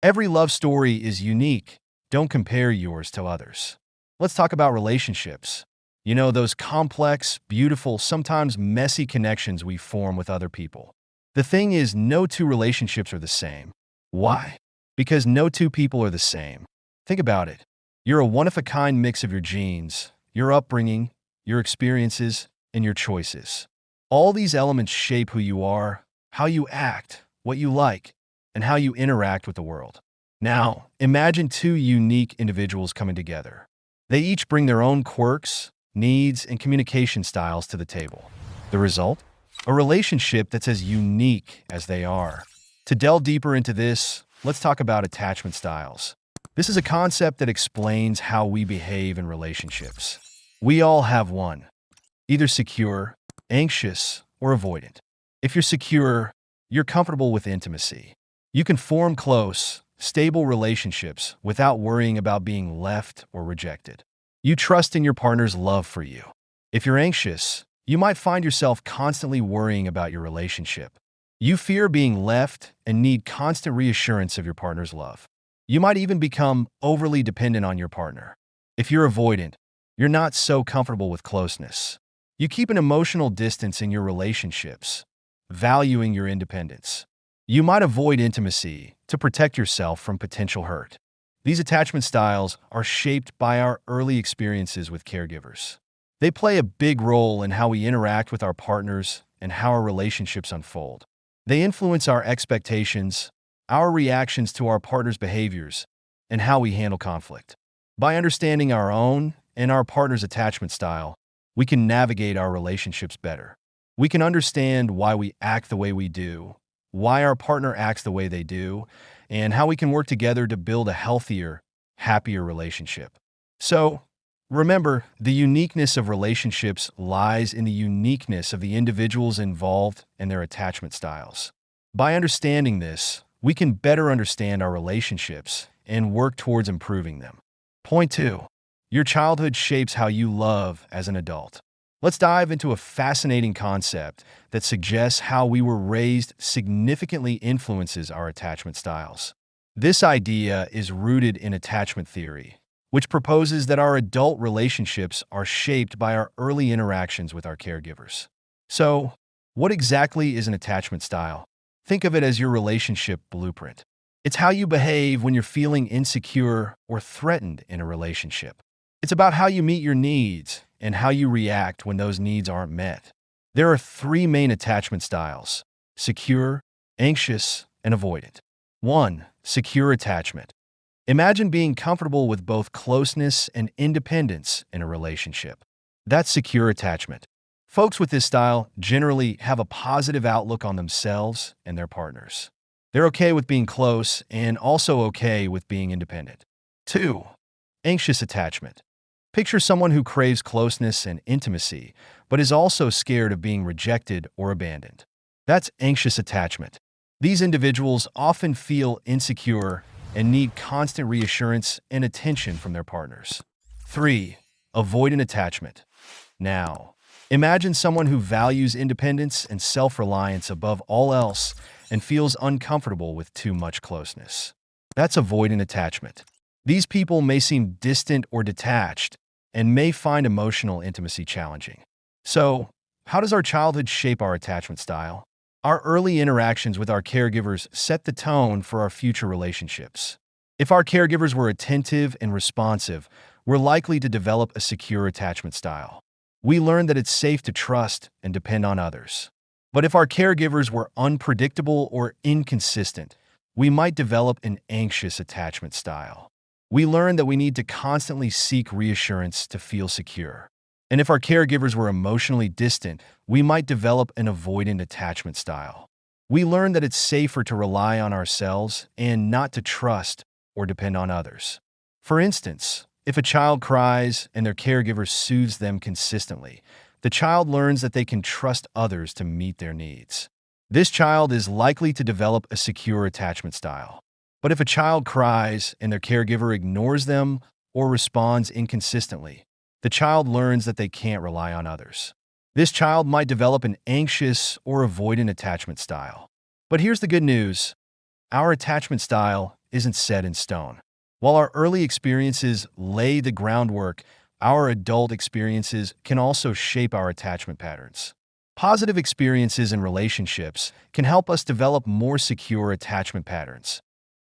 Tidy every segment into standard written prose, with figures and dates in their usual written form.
Every love story is unique. Don't compare yours to others. Let's talk about relationships. You know, those complex, beautiful, sometimes messy connections we form with other people. The thing is, no two relationships are the same. Why? Because no two people are the same. Think about it. You're a one-of-a-kind mix of your genes, your upbringing, your experiences, and your choices. All these elements shape who you are, how you act, what you like, and how you interact with the world. Now, imagine two unique individuals coming together. They each bring their own quirks, needs, and communication styles to the table. The result? A relationship that's as unique as they are. To delve deeper into this, let's talk about attachment styles. This is a concept that explains how we behave in relationships. We all have one, either secure, anxious, or avoidant. If you're secure, you're comfortable with intimacy. You can form close, stable relationships without worrying about being left or rejected. You trust in your partner's love for you. If you're anxious, you might find yourself constantly worrying about your relationship. You fear being left and need constant reassurance of your partner's love. You might even become overly dependent on your partner. If you're avoidant, you're not so comfortable with closeness. You keep an emotional distance in your relationships, valuing your independence. You might avoid intimacy to protect yourself from potential hurt. These attachment styles are shaped by our early experiences with caregivers. They play a big role in how we interact with our partners and how our relationships unfold. They influence our expectations, our reactions to our partner's behaviors, and how we handle conflict. By understanding our own and our partner's attachment style, we can navigate our relationships better. We can understand why we act the way we do, why our partner acts the way they do, and how we can work together to build a healthier, happier relationship. So, remember, the uniqueness of relationships lies in the uniqueness of the individuals involved and their attachment styles. By understanding this, we can better understand our relationships and work towards improving them. Point 2. Your childhood shapes how you love as an adult. Let's dive into a fascinating concept that suggests how we were raised significantly influences our attachment styles. This idea is rooted in attachment theory, which proposes that our adult relationships are shaped by our early interactions with our caregivers. So, what exactly is an attachment style? Think of it as your relationship blueprint. It's how you behave when you're feeling insecure or threatened in a relationship. It's about how you meet your needs and how you react when those needs aren't met. There are three main attachment styles: secure, anxious, and avoidant. 1. Secure attachment. Imagine being comfortable with both closeness and independence in a relationship. That's secure attachment. Folks with this style generally have a positive outlook on themselves and their partners. They're okay with being close and also okay with being independent. 2. Anxious attachment. Picture someone who craves closeness and intimacy, but is also scared of being rejected or abandoned. That's anxious attachment. These individuals often feel insecure and need constant reassurance and attention from their partners. 3. Avoidant attachment. Now, imagine someone who values independence and self-reliance above all else and feels uncomfortable with too much closeness. That's avoidant attachment. These people may seem distant or detached and may find emotional intimacy challenging. So, how does our childhood shape our attachment style? Our early interactions with our caregivers set the tone for our future relationships. If our caregivers were attentive and responsive, we're likely to develop a secure attachment style. We learn that it's safe to trust and depend on others. But if our caregivers were unpredictable or inconsistent, we might develop an anxious attachment style. We learn that we need to constantly seek reassurance to feel secure. And if our caregivers were emotionally distant, we might develop an avoidant attachment style. We learn that it's safer to rely on ourselves and not to trust or depend on others. For instance, if a child cries and their caregiver soothes them consistently, the child learns that they can trust others to meet their needs. This child is likely to develop a secure attachment style. But if a child cries and their caregiver ignores them or responds inconsistently, the child learns that they can't rely on others. This child might develop an anxious or avoidant attachment style. But here's the good news. Our attachment style isn't set in stone. While our early experiences lay the groundwork, our adult experiences can also shape our attachment patterns. Positive experiences in relationships can help us develop more secure attachment patterns,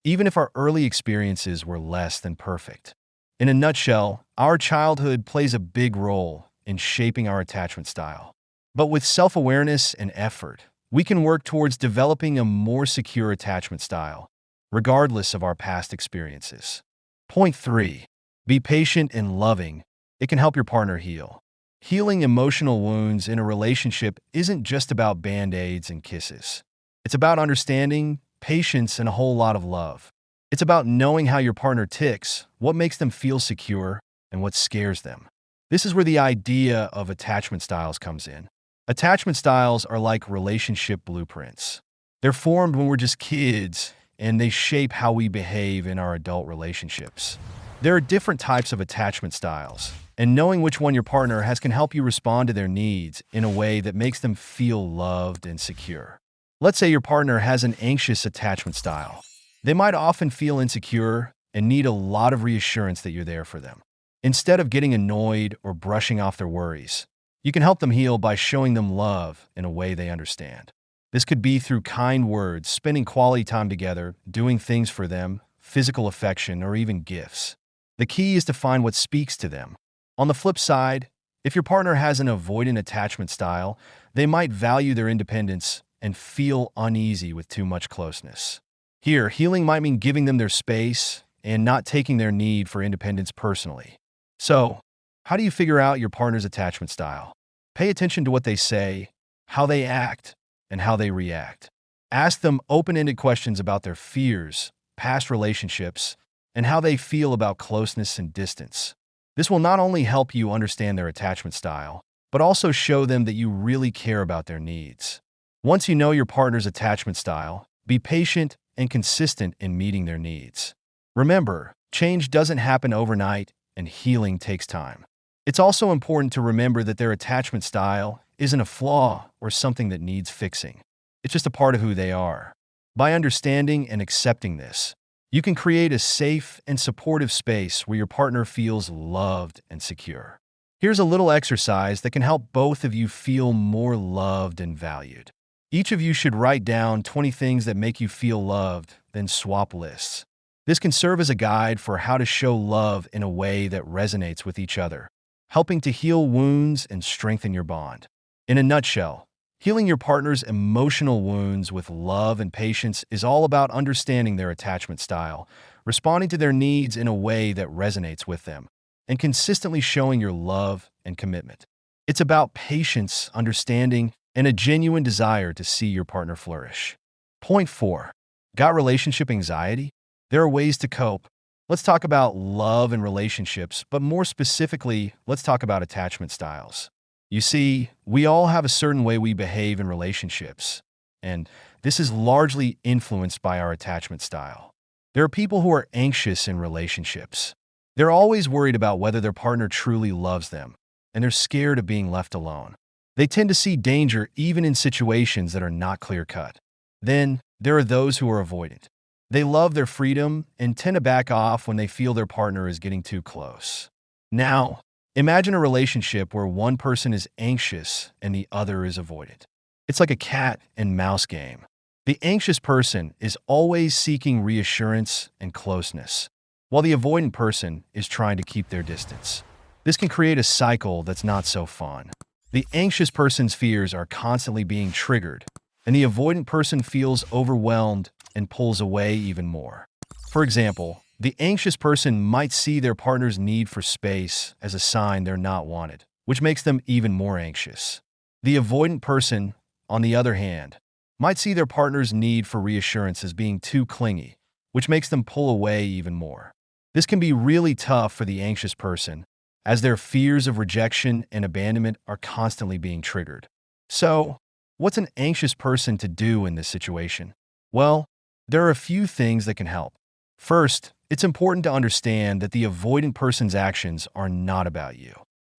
even if our early experiences were less than perfect. In a nutshell, our childhood plays a big role in shaping our attachment style. But with self-awareness and effort, we can work towards developing a more secure attachment style, regardless of our past experiences. Point 3. Be patient and loving. It can help your partner heal. Healing emotional wounds in a relationship isn't just about band-aids and kisses. It's about understanding, patience, and a whole lot of love. It's about knowing how your partner ticks, what makes them feel secure, and what scares them. This is where the idea of attachment styles comes in. Attachment styles are like relationship blueprints. They're formed when we're just kids, and they shape how we behave in our adult relationships. There are different types of attachment styles, and knowing which one your partner has can help you respond to their needs in a way that makes them feel loved and secure. Let's say your partner has an anxious attachment style. They might often feel insecure and need a lot of reassurance that you're there for them. Instead of getting annoyed or brushing off their worries, you can help them heal by showing them love in a way they understand. This could be through kind words, spending quality time together, doing things for them, physical affection, or even gifts. The key is to find what speaks to them. On the flip side, if your partner has an avoidant attachment style, they might value their independence and feel uneasy with too much closeness. Here, healing might mean giving them their space and not taking their need for independence personally. So, how do you figure out your partner's attachment style? Pay attention to what they say, how they act, and how they react. Ask them open-ended questions about their fears, past relationships, and how they feel about closeness and distance. This will not only help you understand their attachment style, but also show them that you really care about their needs. Once you know your partner's attachment style, be patient and consistent in meeting their needs. Remember, change doesn't happen overnight, and healing takes time. It's also important to remember that their attachment style isn't a flaw or something that needs fixing. It's just a part of who they are. By understanding and accepting this, you can create a safe and supportive space where your partner feels loved and secure. Here's a little exercise that can help both of you feel more loved and valued. Each of you should write down 20 things that make you feel loved, then swap lists. This can serve as a guide for how to show love in a way that resonates with each other, helping to heal wounds and strengthen your bond. In a nutshell, healing your partner's emotional wounds with love and patience is all about understanding their attachment style, responding to their needs in a way that resonates with them, and consistently showing your love and commitment. It's about patience, understanding, and a genuine desire to see your partner flourish. Point 4. Got relationship anxiety? There are ways to cope. Let's talk about love and relationships, but more specifically, let's talk about attachment styles. You see, we all have a certain way we behave in relationships, and this is largely influenced by our attachment style. There are people who are anxious in relationships. They're always worried about whether their partner truly loves them, and they're scared of being left alone. They tend to see danger even in situations that are not clear-cut. Then, there are those who are avoidant. They love their freedom and tend to back off when they feel their partner is getting too close. Now, imagine a relationship where one person is anxious and the other is avoidant. It's like a cat and mouse game. The anxious person is always seeking reassurance and closeness, while the avoidant person is trying to keep their distance. This can create a cycle that's not so fun. The anxious person's fears are constantly being triggered, and the avoidant person feels overwhelmed and pulls away even more. For example, the anxious person might see their partner's need for space as a sign they're not wanted, which makes them even more anxious. The avoidant person, on the other hand, might see their partner's need for reassurance as being too clingy, which makes them pull away even more. This can be really tough for the anxious person, as their fears of rejection and abandonment are constantly being triggered. So, what's an anxious person to do in this situation? Well, there are a few things that can help. First, it's important to understand that the avoidant person's actions are not about you.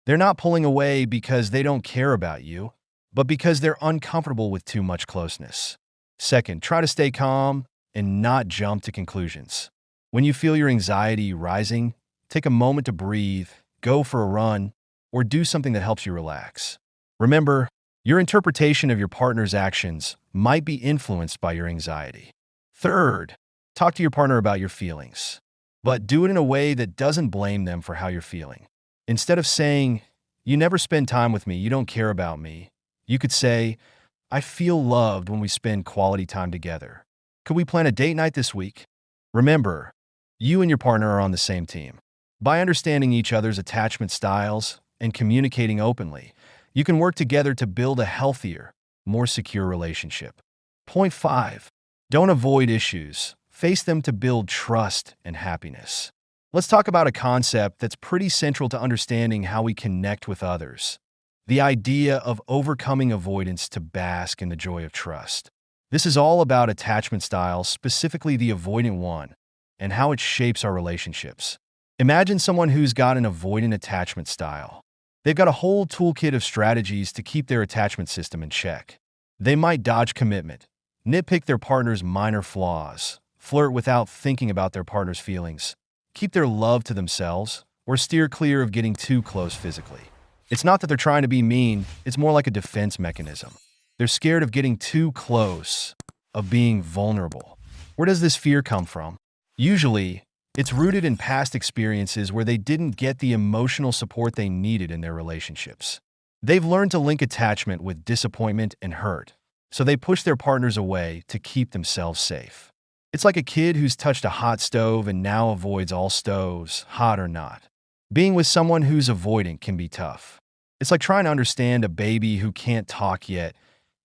They're not pulling away because they don't care about you, but because they're uncomfortable with too much closeness. Second, try to stay calm and not jump to conclusions. When you feel your anxiety rising, take a moment to breathe, go for a run, or do something that helps you relax. Remember, your interpretation of your partner's actions might be influenced by your anxiety. Third, talk to your partner about your feelings, but do it in a way that doesn't blame them for how you're feeling. Instead of saying, "You never spend time with me, you don't care about me," you could say, "I feel loved when we spend quality time together. Could we plan a date night this week?" Remember, you and your partner are on the same team. By understanding each other's attachment styles and communicating openly, you can work together to build a healthier, more secure relationship. Point 5. Don't avoid issues. Face them to build trust and happiness. Let's talk about a concept that's pretty central to understanding how we connect with others: the idea of overcoming avoidance to bask in the joy of trust. This is all about attachment styles, specifically the avoidant one, and how it shapes our relationships. Imagine someone who's got an avoidant attachment style. They've got a whole toolkit of strategies to keep their attachment system in check. They might dodge commitment, nitpick their partner's minor flaws, flirt without thinking about their partner's feelings, keep their love to themselves, or steer clear of getting too close physically. It's not that they're trying to be mean, it's more like a defense mechanism. They're scared of getting too close, of being vulnerable. Where does this fear come from? Usually, it's rooted in past experiences where they didn't get the emotional support they needed in their relationships. They've learned to link attachment with disappointment and hurt, so they push their partners away to keep themselves safe. It's like a kid who's touched a hot stove and now avoids all stoves, hot or not. Being with someone who's avoidant can be tough. It's like trying to understand a baby who can't talk yet.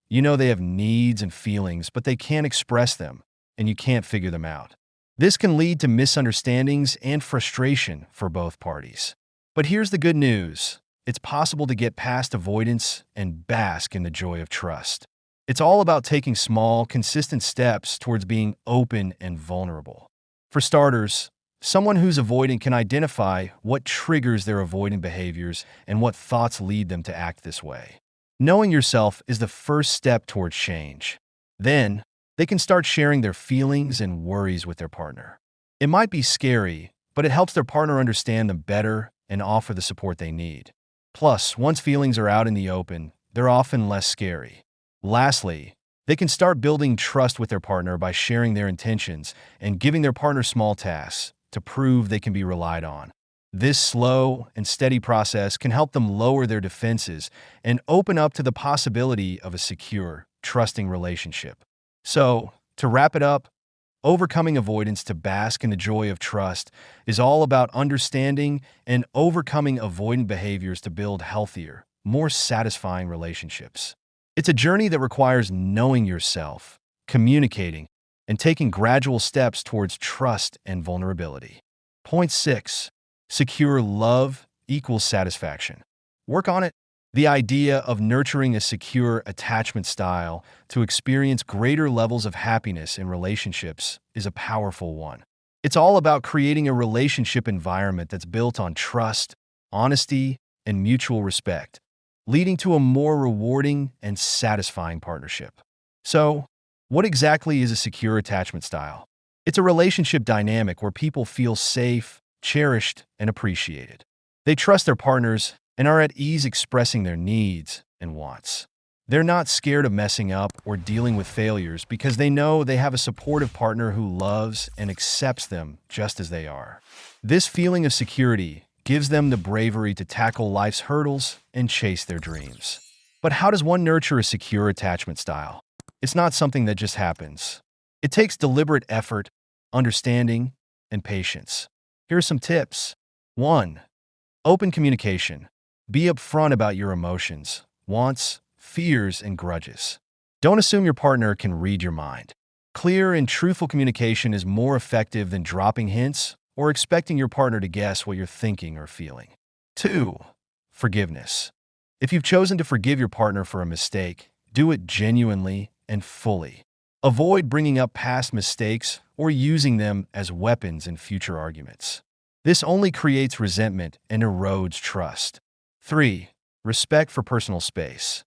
You know they have needs and feelings, but they can't express them, and you can't figure them out. This can lead to misunderstandings and frustration for both parties. But here's the good news: it's possible to get past avoidance and bask in the joy of trust. It's all about taking small, consistent steps towards being open and vulnerable. For starters, someone who's avoidant can identify what triggers their avoidant behaviors and what thoughts lead them to act this way. Knowing yourself is the first step towards change. Then, they can start sharing their feelings and worries with their partner. It might be scary, but it helps their partner understand them better and offer the support they need. Plus, once feelings are out in the open, they're often less scary. Lastly, they can start building trust with their partner by sharing their intentions and giving their partner small tasks to prove they can be relied on. This slow and steady process can help them lower their defenses and open up to the possibility of a secure, trusting relationship. So, to wrap it up, overcoming avoidance to bask in the joy of trust is all about understanding and overcoming avoidant behaviors to build healthier, more satisfying relationships. It's a journey that requires knowing yourself, communicating, and taking gradual steps towards trust and vulnerability. Point 6. Secure love equals satisfaction. Work on it. The idea of nurturing a secure attachment style to experience greater levels of happiness in relationships is a powerful one. It's all about creating a relationship environment that's built on trust, honesty, and mutual respect, leading to a more rewarding and satisfying partnership. So, what exactly is a secure attachment style? It's a relationship dynamic where people feel safe, cherished, and appreciated. They trust their partners and are at ease expressing their needs and wants. They're not scared of messing up or dealing with failures because they know they have a supportive partner who loves and accepts them just as they are. This feeling of security gives them the bravery to tackle life's hurdles and chase their dreams. But how does one nurture a secure attachment style? It's not something that just happens. It takes deliberate effort, understanding, and patience. Here are some tips. 1. Open communication. Be upfront about your emotions, wants, fears, and grudges. Don't assume your partner can read your mind. Clear and truthful communication is more effective than dropping hints or expecting your partner to guess what you're thinking or feeling. 2. Forgiveness. If you've chosen to forgive your partner for a mistake, do it genuinely and fully. Avoid bringing up past mistakes or using them as weapons in future arguments. This only creates resentment and erodes trust. 3. Respect for personal space.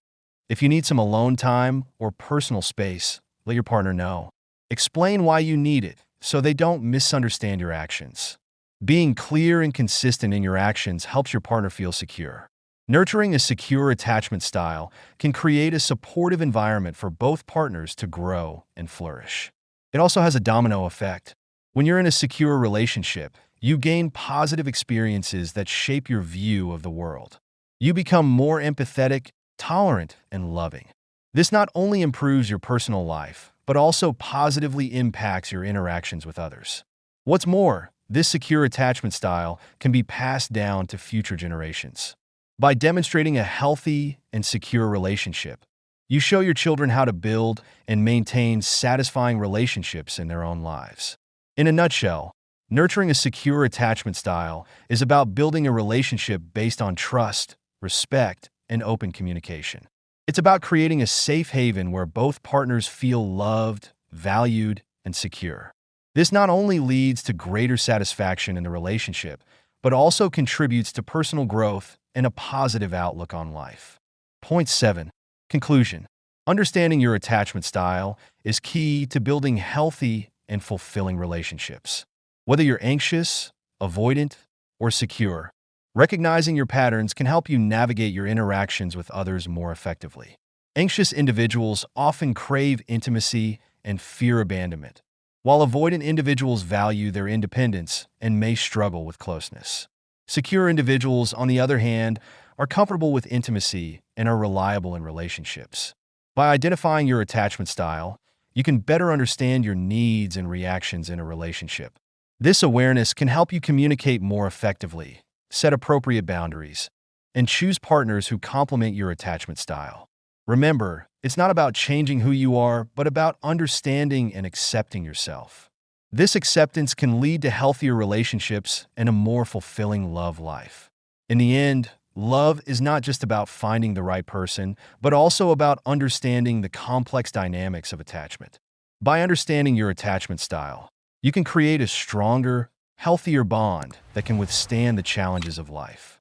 If you need some alone time or personal space, let your partner know. Explain why you need it so they don't misunderstand your actions. Being clear and consistent in your actions helps your partner feel secure. Nurturing a secure attachment style can create a supportive environment for both partners to grow and flourish. It also has a domino effect. When you're in a secure relationship, you gain positive experiences that shape your view of the world. You become more empathetic, tolerant, and loving. This not only improves your personal life, but also positively impacts your interactions with others. What's more, this secure attachment style can be passed down to future generations. By demonstrating a healthy and secure relationship, you show your children how to build and maintain satisfying relationships in their own lives. In a nutshell, nurturing a secure attachment style is about building a relationship based on trust, respect, and open communication. It's about creating a safe haven where both partners feel loved, valued, and secure. This not only leads to greater satisfaction in the relationship, but also contributes to personal growth and a positive outlook on life. Point 7. Conclusion. Understanding your attachment style is key to building healthy and fulfilling relationships. Whether you're anxious, avoidant, or secure, recognizing your patterns can help you navigate your interactions with others more effectively. Anxious individuals often crave intimacy and fear abandonment, while avoidant individuals value their independence and may struggle with closeness. Secure individuals, on the other hand, are comfortable with intimacy and are reliable in relationships. By identifying your attachment style, you can better understand your needs and reactions in a relationship. This awareness can help you communicate more effectively, set appropriate boundaries, and choose partners who complement your attachment style. Remember, it's not about changing who you are, but about understanding and accepting yourself. This acceptance can lead to healthier relationships and a more fulfilling love life. In the end, love is not just about finding the right person, but also about understanding the complex dynamics of attachment. By understanding your attachment style, you can create a stronger, healthier bond that can withstand the challenges of life.